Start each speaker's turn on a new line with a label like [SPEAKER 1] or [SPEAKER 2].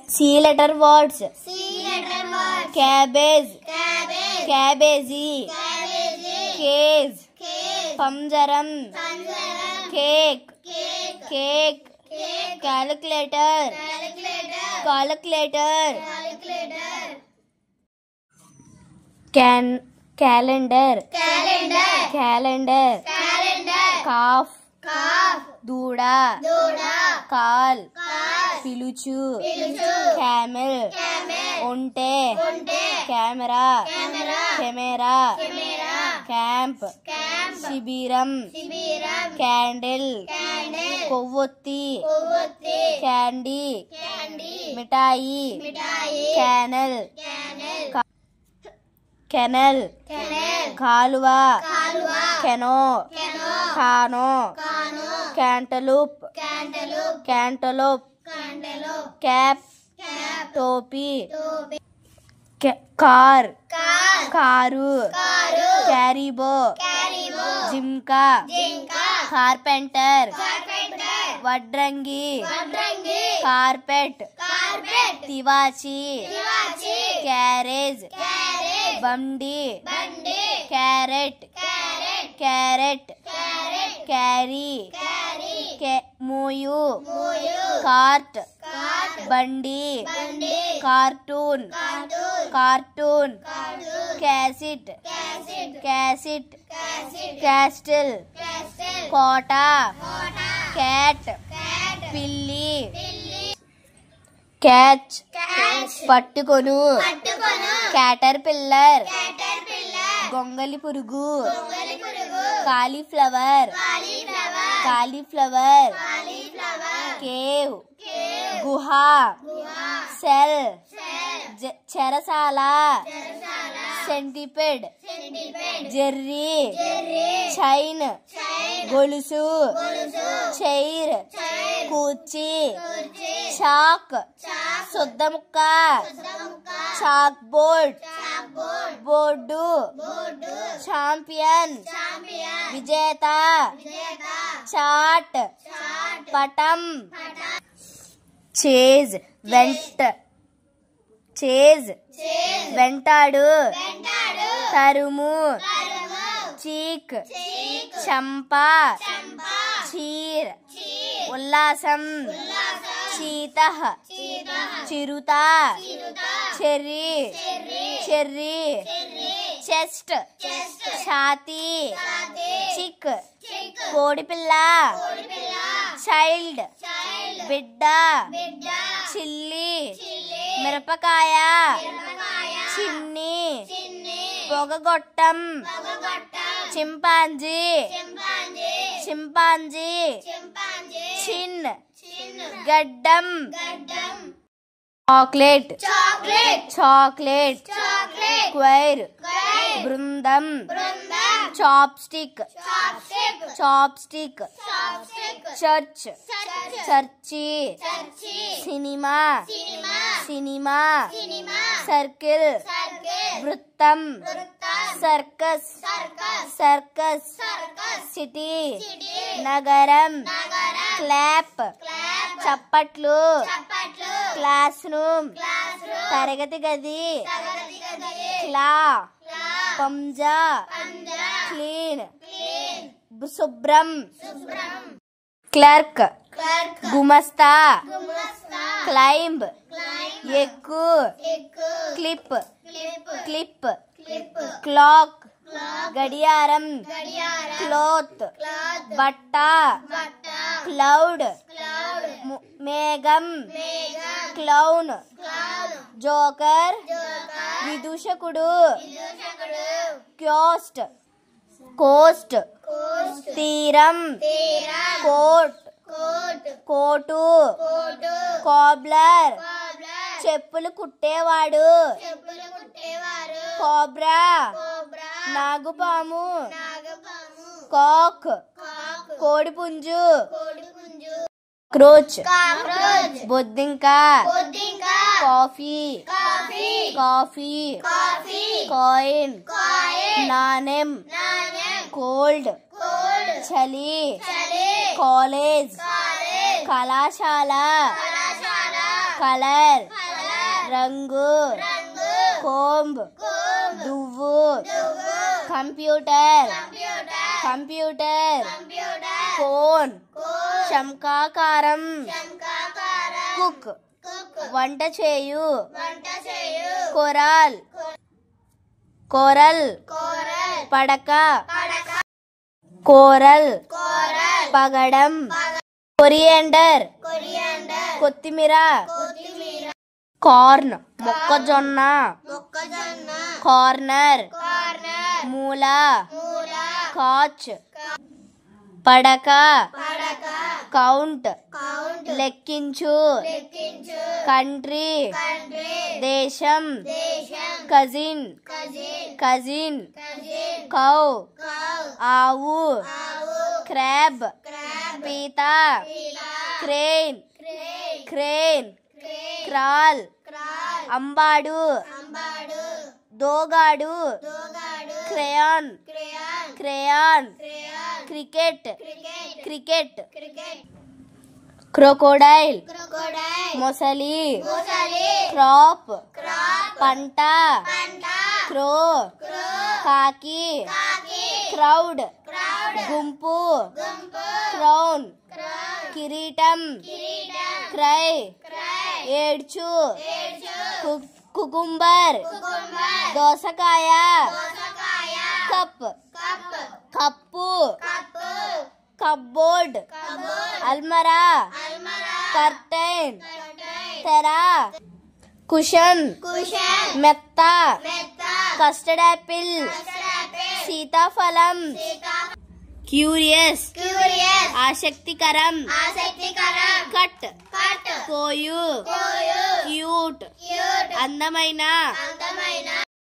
[SPEAKER 1] C letter words. Cabbage. Cabbage. Case. Panjaram. Cake. Calculator. Calendar. Calf. దూడ. Call. పిలుచు. camel. ఒంటె. Camera. Camp. శిబిరం. Candle. కొవ్వొత్తి. Candy. మిఠాయి. కెనల్. కాలువ. కెనో. కానో. క్యాంటలూప్. క్యాప్. టోపీ. కార్. కారు. క్యారిబో. జింకా. కార్పెంటర్. వడ్రంగి. కార్పెట్. తివాచి. క్యారేజ్. బండి. క్యారెట్. క్యారీ. మోయు. కార్ట్. బండి. కార్టూన్. క్యాసెట్. క్యాస్టిల్. కోట. క్యాట్. పిల్లి. క్యాచ్. పట్టుకొను. Caterpillar. గొంగలి పురుగు. కాలీఫ్లవర్. కేవ్. గుహ. సెల్. చెరసాల. సెంటిపెడ్. జెర్రీ. చైన్. గొలుసు. చైర్. కూర్చి. చాక్. సుద్దముక్క. Chalkboard. బోర్డు. ఛాంపియన్. విజేత. చాట్. పటం. చేజ్. వెంటాడు. తరుము. చీక్. చంప. చీర్. ఉల్లాసం. చీత. చిరుత. చెర్రీ. చెస్ట్. ఛాతీ. చిక్. కోడిపిల్ల. చైల్డ్. బిడ్డ. చిల్లి. మిరపకాయ. చిన్ని. పొగగొట్టం. చింపాంజీ. చిన్. గడ్డం. చాక్లెట్. స్క్వేర్. బృందం. చాప్స్టిక్. చర్చి. సినిమా. సర్కిల్. వృత్తం. సర్కస్. సిటీ. నగరం. క్లాప్. చప్పట్లు. Class room. తరగతి గది. క్లా. పంజా. క్లీన్. శుభ్రం. క్లర్క్. గుమస్తా. క్లైంబ్. ఎక్కు. క్లిప్. క్లాక్. గడియారం. క్లోత్. బట్ట. క్లౌడ్. మేఘం. క్లౌన్. జోకర్. విదూషకుడు. కోస్ట్. తీరం. కోటు. కోబ్లర్. చెప్పులు కుట్టేవాడు. కోబ్రా. నాగుపాము. కాక్. కోడిపుంజు. క్రోచ్. బొద్దింక. కాఫీ. కాయిన్. నాణెం. కోల్డ్. చలి. కాలేజ్. కళాశాల. కలర్ రంగు కోంబ్ దువ్వు కంప్యూటర్ ఫోన్ శంఖాకారం కుక్ వంట చేయు కోరల్ పడక కోరల్ పగడం కొరియండర్ కొత్తిమీర కార్న్ మొక్కజొన్న కార్నర్ మూల కాచ్ పడక కౌంట్ లెక్కించు కంట్రీ దేశం కజిన్ కౌ ఆవు క్రాబ్ పీత క్రేన్ క్రాల్ అంబాడు దోగాడు క్రేయాన్ క్రికెట్ క్రొకోడైల్ మొసలి క్రాప్ పంట క్రో కాకి క్రౌడ్ గుంపు క్రౌన్ కిరీటం క్రై ఏడ్చు కుకుంబర్ దోసకాయ కప్పు కప్బోర్డ్ అల్మరా కర్టెన్ తెర కుషన్ మెత్త కస్టర్డ్ యాపిల్ సీతాఫలం క్యూరియస్ ఆసక్తికరం కట్ కోయు క్యూట్ అందమైన